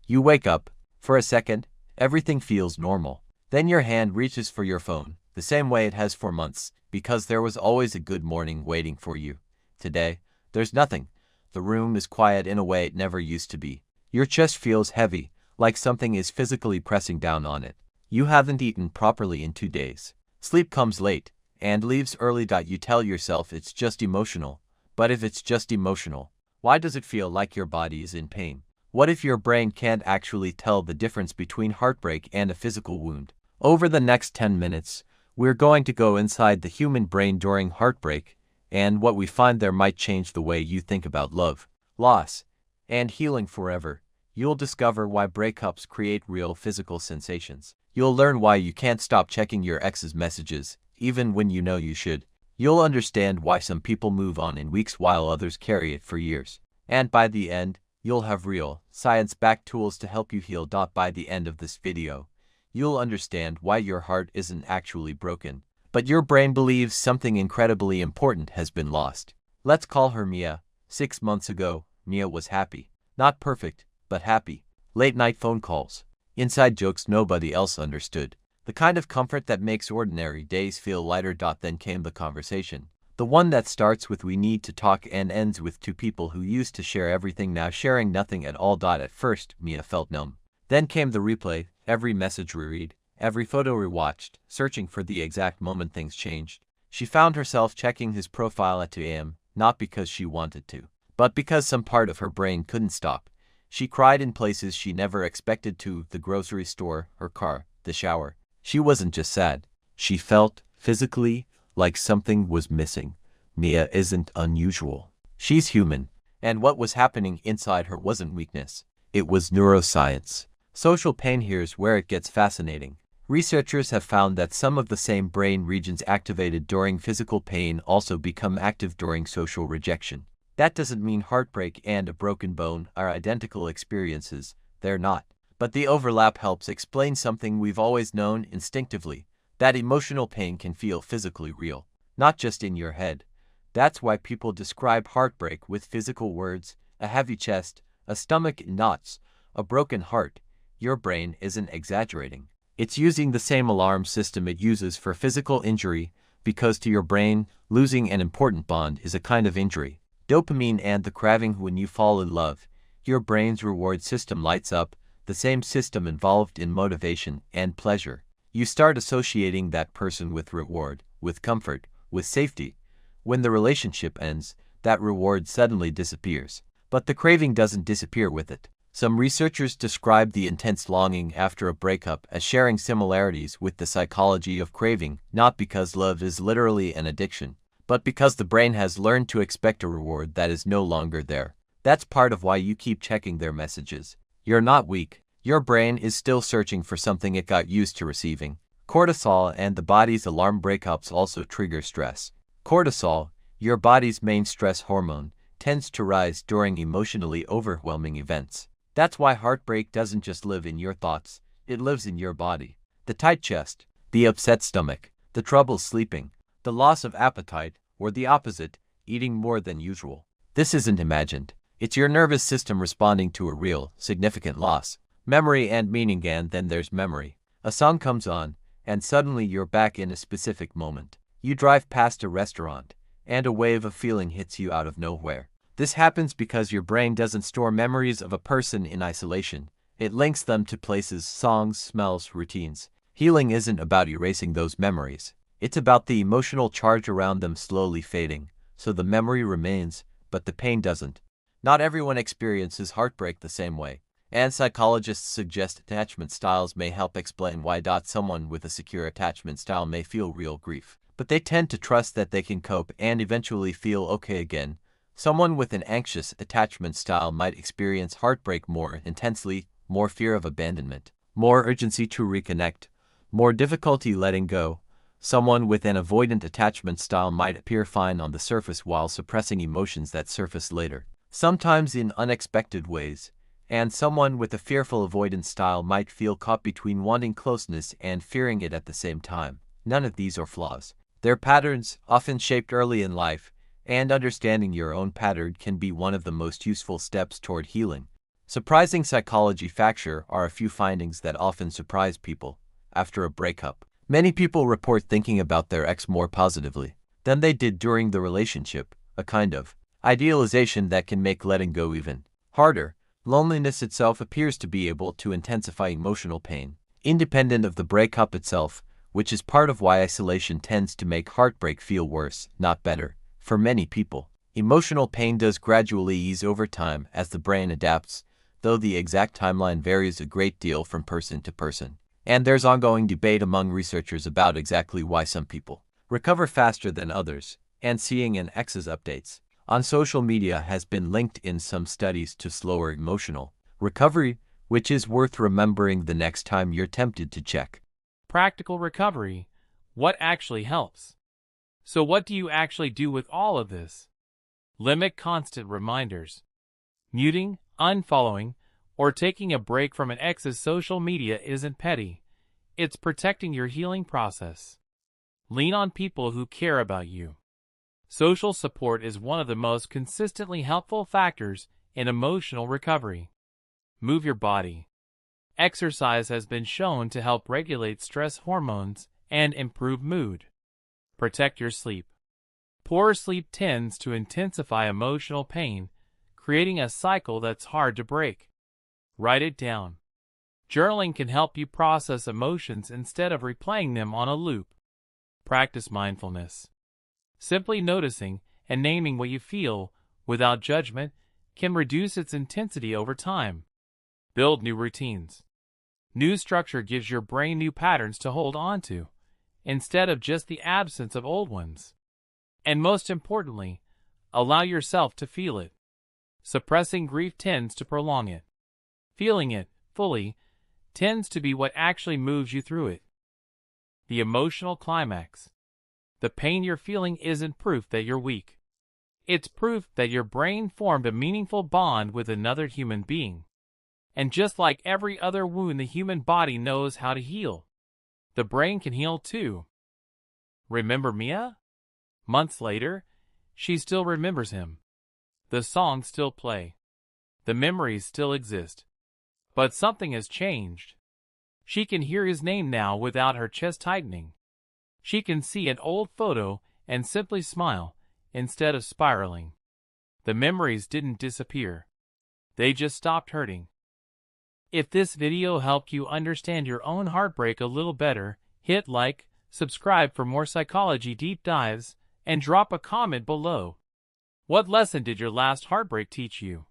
You wake up. For a second, everything feels normal. Then your hand reaches for your phone, the same way it has for months, because there was always a good morning waiting for you. Today, there's nothing. The room is quiet in a way it never used to be. Your chest feels heavy, like something is physically pressing down on it. You haven't eaten properly in 2 days. Sleep comes late and leaves early. You tell yourself it's just emotional. But if it's just emotional, why does it feel like your body is in pain? What if your brain can't actually tell the difference between heartbreak and a physical wound? Over the next 10 minutes, we're going to go inside the human brain during heartbreak, and what we find there might change the way you think about love, loss, and healing forever. You'll discover why breakups create real physical sensations. You'll learn why you can't stop checking your ex's messages, even when you know you should. You'll understand why some people move on in weeks while others carry it for years. And by the end, you'll have real, science-backed tools to help you heal. By the end of this video, you'll understand why your heart isn't actually broken, but your brain believes something incredibly important has been lost. Let's call her Mia. 6 months ago, Mia was happy. Not perfect, but happy. Late-night phone calls. Inside jokes nobody else understood. The kind of comfort that makes ordinary days feel lighter. Then came the conversation. The one that starts with "we need to talk" and ends with two people who used to share everything now sharing nothing at all. At first, Mia felt numb. Then came the replay, every message reread, every photo rewatched, searching for the exact moment things changed. She found herself checking his profile at 2 a.m., not because she wanted to, but because some part of her brain couldn't stop. She cried in places she never expected to: the grocery store, her car, the shower. She wasn't just sad. She felt, physically, like something was missing. Mia isn't unusual. She's human. And what was happening inside her wasn't weakness. It was neuroscience. Social pain. Here's where it gets fascinating. Researchers have found that some of the same brain regions activated during physical pain also become active during social rejection. That doesn't mean heartbreak and a broken bone are identical experiences. They're not. But the overlap helps explain something we've always known instinctively: that emotional pain can feel physically real, not just in your head. That's why people describe heartbreak with physical words: a heavy chest, a stomach in knots, a broken heart. Your brain isn't exaggerating. It's using the same alarm system it uses for physical injury, because to your brain, losing an important bond is a kind of injury. Dopamine and the craving. When you fall in love, your brain's reward system lights up, the same system involved in motivation and pleasure. You start associating that person with reward, with comfort, with safety. When the relationship ends, that reward suddenly disappears. But the craving doesn't disappear with it. Some researchers describe the intense longing after a breakup as sharing similarities with the psychology of craving, not because love is literally an addiction, but because the brain has learned to expect a reward that is no longer there. That's part of why you keep checking their messages. You're not weak. Your brain is still searching for something it got used to receiving. Cortisol and the body's alarm. Breakups also trigger stress. Cortisol, your body's main stress hormone, tends to rise during emotionally overwhelming events. That's why heartbreak doesn't just live in your thoughts, it lives in your body. The tight chest, the upset stomach, the trouble sleeping, the loss of appetite, or the opposite, eating more than usual. This isn't imagined. It's your nervous system responding to a real, significant loss. Memory and meaning. And then there's memory. A song comes on, and suddenly you're back in a specific moment. You drive past a restaurant, and a wave of feeling hits you out of nowhere. This happens because your brain doesn't store memories of a person in isolation. It links them to places, songs, smells, routines. Healing isn't about erasing those memories. It's about the emotional charge around them slowly fading, so the memory remains, but the pain doesn't. Not everyone experiences heartbreak the same way, and psychologists suggest attachment styles may help explain why. Someone with a secure attachment style may feel real grief, but they tend to trust that they can cope and eventually feel okay again. Someone with an anxious attachment style might experience heartbreak more intensely, more fear of abandonment, more urgency to reconnect, more difficulty letting go. Someone with an avoidant attachment style might appear fine on the surface while suppressing emotions that surface later, sometimes in unexpected ways. And someone with a fearful avoidance style might feel caught between wanting closeness and fearing it at the same time. None of these are flaws. They're patterns, often shaped early in life, and understanding your own pattern can be one of the most useful steps toward healing. Surprising psychology factor are a few findings that often surprise people. After a breakup, many people report thinking about their ex more positively than they did during the relationship, a kind of idealization that can make letting go even harder. Loneliness itself appears to be able to intensify emotional pain, independent of the breakup itself, which is part of why isolation tends to make heartbreak feel worse, not better. For many people, emotional pain does gradually ease over time as the brain adapts, though the exact timeline varies a great deal from person to person. And there's ongoing debate among researchers about exactly why some people recover faster than others, and seeing an ex's updates on social media has been linked in some studies to slower emotional recovery, which is worth remembering the next time you're tempted to check. Practical recovery. What actually helps? So what do you actually do with all of this? Limit constant reminders. Muting, unfollowing, or taking a break from an ex's social media isn't petty. It's protecting your healing process. Lean on people who care about you. Social support is one of the most consistently helpful factors in emotional recovery. Move your body. Exercise has been shown to help regulate stress hormones and improve mood. Protect your sleep. Poor sleep tends to intensify emotional pain, creating a cycle that's hard to break. Write it down. Journaling can help you process emotions instead of replaying them on a loop. Practice mindfulness. Simply noticing and naming what you feel without judgment can reduce its intensity over time. Build new routines. New structure gives your brain new patterns to hold on to, instead of just the absence of old ones. And most importantly, allow yourself to feel it. Suppressing grief tends to prolong it. Feeling it fully tends to be what actually moves you through it. The emotional climax. The pain you're feeling isn't proof that you're weak. It's proof that your brain formed a meaningful bond with another human being. And just like every other wound the human body knows how to heal, the brain can heal too. Remember Mia? Months later, she still remembers him. The songs still play. The memories still exist. But something has changed. She can hear his name now without her chest tightening. She can see an old photo and simply smile instead of spiraling. The memories didn't disappear. They just stopped hurting. If this video helped you understand your own heartbreak a little better, hit like, subscribe for more psychology deep dives, and drop a comment below. What lesson did your last heartbreak teach you?